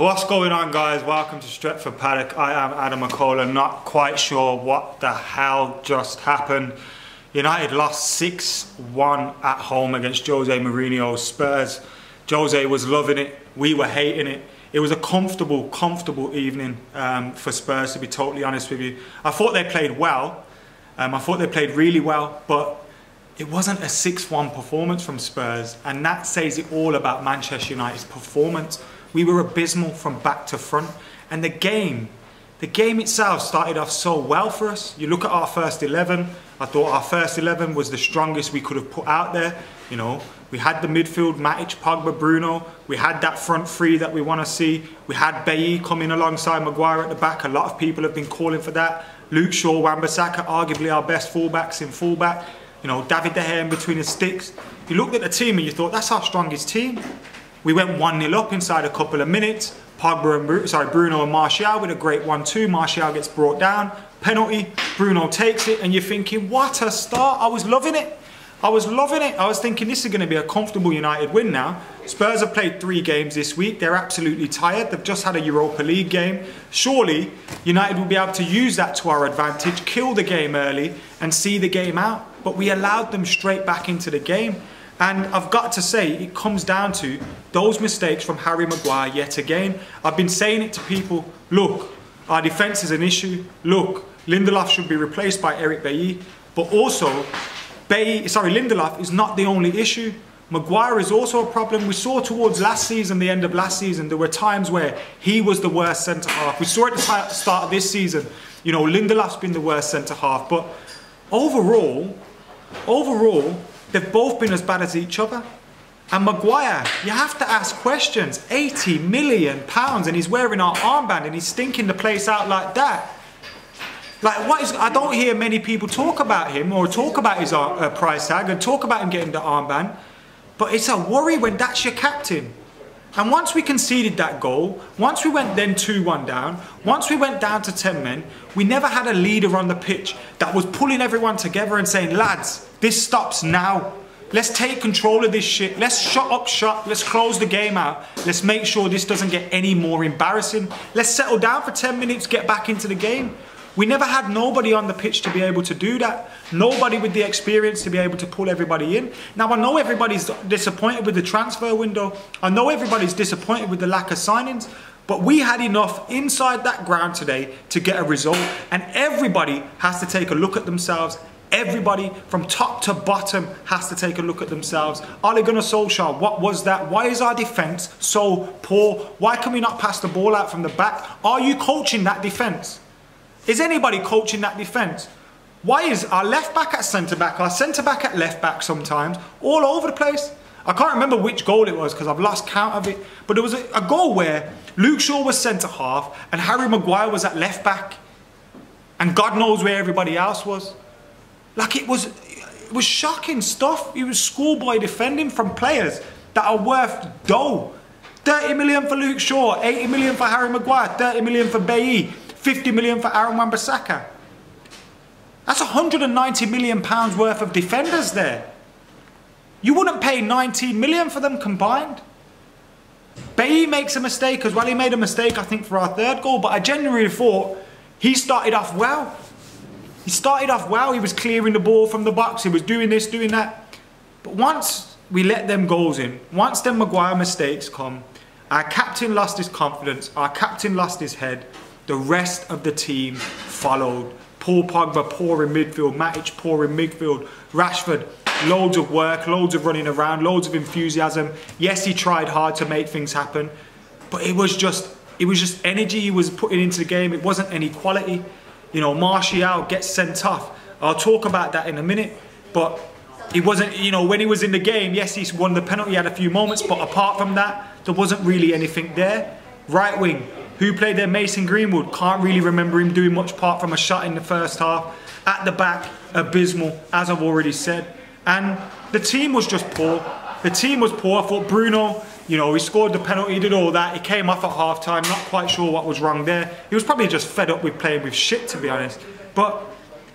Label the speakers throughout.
Speaker 1: What's going on, guys? Welcome to Stretford Paddock. I am Adam McCullough. Not quite sure what the hell just happened. United lost 6-1 at home against Jose Mourinho's Spurs. Jose was loving it. We were hating it. It was a comfortable evening for Spurs, to be totally honest with you. I thought they played well. I thought they played really well, but it wasn't a 6-1 performance from Spurs, and that says it all about Manchester United's performance. We were abysmal from back to front, and the game itself started off so well for us. You look at our first 11, I thought our first 11 was the strongest we could have put out there. You know, we had the midfield, Matic, Pogba, Bruno. We had that front three that we want to see. We had Bailly coming alongside Maguire at the back. A lot of people have been calling for that. Luke Shaw, Wan-Bissaka, arguably our best fullbacks in fullback. You know, David De Gea in between the sticks. You looked at the team and you thought, that's our strongest team. We went 1-0 up inside a couple of minutes. Pogba and Bruno and Martial with a great 1-2. Martial gets brought down. Penalty. Bruno takes it, and you're thinking, what a start. I was loving it. I was loving it. I was thinking this is going to be a comfortable United win now. Spurs have played 3 games this week. They're absolutely tired. They've just had a Europa League game. Surely United will be able to use that to our advantage, kill the game early and see the game out. But we allowed them straight back into the game. And I've got to say, it comes down to those mistakes from Harry Maguire yet again. I've been saying it to people, look, our defence is an issue. Look, Lindelof should be replaced by Eric Bailly. But also, Lindelof is not the only issue. Maguire is also a problem. We saw towards last season, the end of last season, there were times where he was the worst centre-half. We saw at the start of this season, you know, Lindelof's been the worst centre-half. But overall, they've both been as bad as each other. And Maguire, you have to ask questions. £80 million, and he's wearing our armband and he's stinking the place out like that. Like, I don't hear many people talk about him or talk about his price tag and talk about him getting the armband. But it's a worry when that's your captain. And once we conceded that goal, once we went then 2-1 down, once we went down to 10 men, we never had a leader on the pitch that was pulling everyone together and saying, lads, this stops now. Let's take control of this shit. Let's shut up shop. Let's close the game out. Let's make sure this doesn't get any more embarrassing. Let's settle down for 10 minutes, get back into the game. We never had nobody on the pitch to be able to do that. Nobody with the experience to be able to pull everybody in. Now, I know everybody's disappointed with the transfer window. I know everybody's disappointed with the lack of signings. But we had enough inside that ground today to get a result. And everybody has to take a look at themselves. Everybody from top to bottom has to take a look at themselves. Ole Gunnar Solskjaer, what was that? Why is our defence so poor? Why can we not pass the ball out from the back? Are you coaching that defence? Is anybody coaching that defence? Why is our left back at centre back, our centre back at left back sometimes, all over the place? I can't remember which goal it was because I've lost count of it. But there was a goal where Luke Shaw was centre half and Harry Maguire was at left back. And God knows where everybody else was. Like, it was shocking stuff. It was schoolboy defending from players that are worth dough. 30 million for Luke Shaw, 80 million for Harry Maguire, 30 million for Bailly, 50 million for Aaron Wan-Bissaka. That's £190 million worth of defenders there. You wouldn't pay 19 million for them combined. Bailly makes a mistake as well. He made a mistake, I think, for our 3rd goal, but I genuinely thought he started off well. He started off well. He was clearing the ball from the box. He was doing this, doing that. But once we let them goals in, once them Maguire mistakes come, our captain lost his confidence. Our captain lost his head. The rest of the team followed. Paul Pogba, poor in midfield. Matic, poor in midfield. Rashford, loads of work, loads of running around, loads of enthusiasm. Yes, he tried hard to make things happen, but it was just energy he was putting into the game. It wasn't any quality. You know, Martial gets sent off. I'll talk about that in a minute, but it wasn't, you know, when he was in the game, yes, he won the penalty, he had a few moments, but apart from that, there wasn't really anything there. Right wing. Who played there? Mason Greenwood. Can't really remember him doing much apart from a shot in the first half. At the back, abysmal, as I've already said. And the team was just poor. The team was poor. I thought Bruno, you know, he scored the penalty, he did all that. He came off at half-time, not quite sure what was wrong there. He was probably just fed up with playing with shit, to be honest. But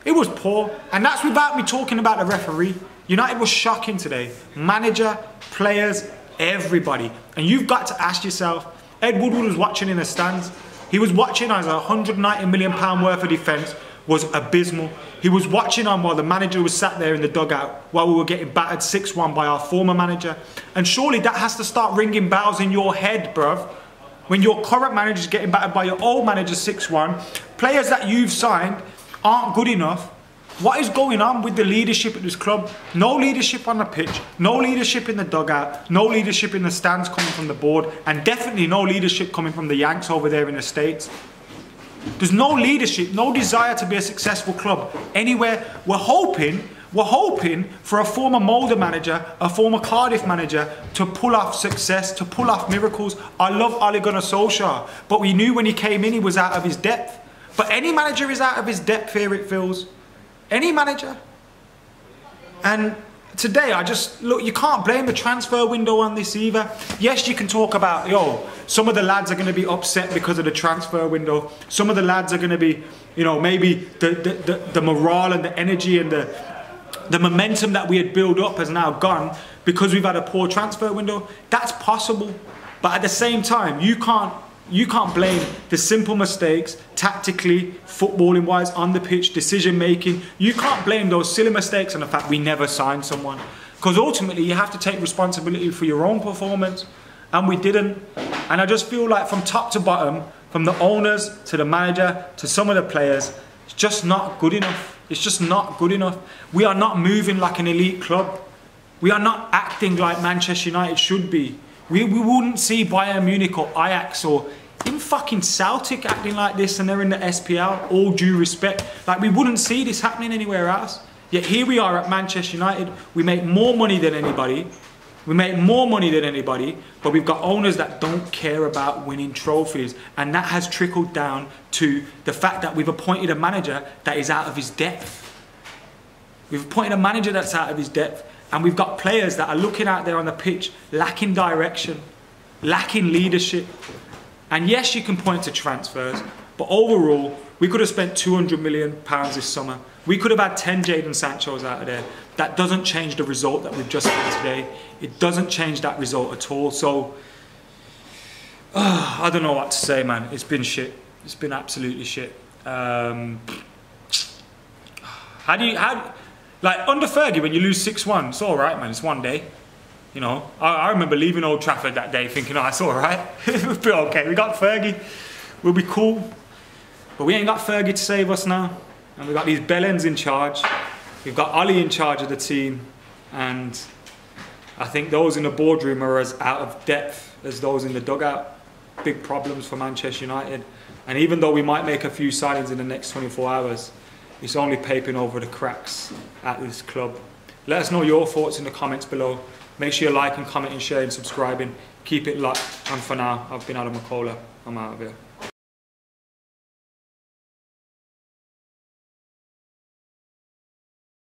Speaker 1: it was poor. And that's without me talking about the referee. United was shocking today. Manager, players, everybody. And you've got to ask yourself, Ed Woodward was watching in the stands. He was watching as £190 million worth of defence was abysmal. He was watching on while the manager was sat there in the dugout while we were getting battered 6-1 by our former manager. And surely that has to start ringing bells in your head, bruv. When your current manager is getting battered by your old manager 6-1, players that you've signed aren't good enough. What is going on with the leadership at this club? No leadership on the pitch, no leadership in the dugout, no leadership in the stands coming from the board, and definitely no leadership coming from the Yanks over there in the States. There's no leadership, no desire to be a successful club anywhere. We're hoping for a former Molde manager, a former Cardiff manager to pull off success, to pull off miracles. I love Ole Gunnar Solskjaer, but we knew when he came in he was out of his depth. But any manager is out of his depth here, it feels. Any manager. And today, look, you can't blame the transfer window on this either. Yes, you can talk about, some of the lads are going to be upset because of the transfer window. Some of the lads are going to be, maybe the morale and the energy and the momentum that we had built up has now gone because we've had a poor transfer window. That's possible. But at the same time, you can't blame the simple mistakes, tactically, footballing wise, on the pitch, decision making. You can't blame those silly mistakes on the fact we never signed someone. Because ultimately you have to take responsibility for your own performance, and we didn't. And I just feel like from top to bottom, from the owners to the manager to some of the players, it's just not good enough. It's just not good enough. We are not moving like an elite club. We are not acting like Manchester United should be. We wouldn't see Bayern Munich or Ajax or even fucking Celtic acting like this, and they're in the SPL, all due respect. Like, we wouldn't see this happening anywhere else. Yet here we are at Manchester United. We make more money than anybody. We make more money than anybody, but we've got owners that don't care about winning trophies. And that has trickled down to the fact that we've appointed a manager that is out of his depth. We've appointed a manager that's out of his depth. And we've got players that are looking out there on the pitch, lacking direction, lacking leadership. And yes, you can point to transfers, but overall, we could have spent £200 million this summer. We could have had 10 Jadon Sanchos out of there. That doesn't change the result that we've just had today. It doesn't change that result at all. So, I don't know what to say, man. It's been shit. It's been absolutely shit. Like, under Fergie, when you lose 6-1, it's all right, man. It's one day. I remember leaving Old Trafford that day thinking, it's all right. We'll be okay. We got Fergie. We'll be cool. But we ain't got Fergie to save us now. And we've got these bellends in charge. We've got Ollie in charge of the team. And I think those in the boardroom are as out of depth as those in the dugout. Big problems for Manchester United. And even though we might make a few signings in the next 24 hours, it's only papering over the cracks at this club. Let us know your thoughts in the comments below. Make sure you like and comment and share and subscribing. Keep it locked. And for now, I've been Adam McCullough. I'm out of here.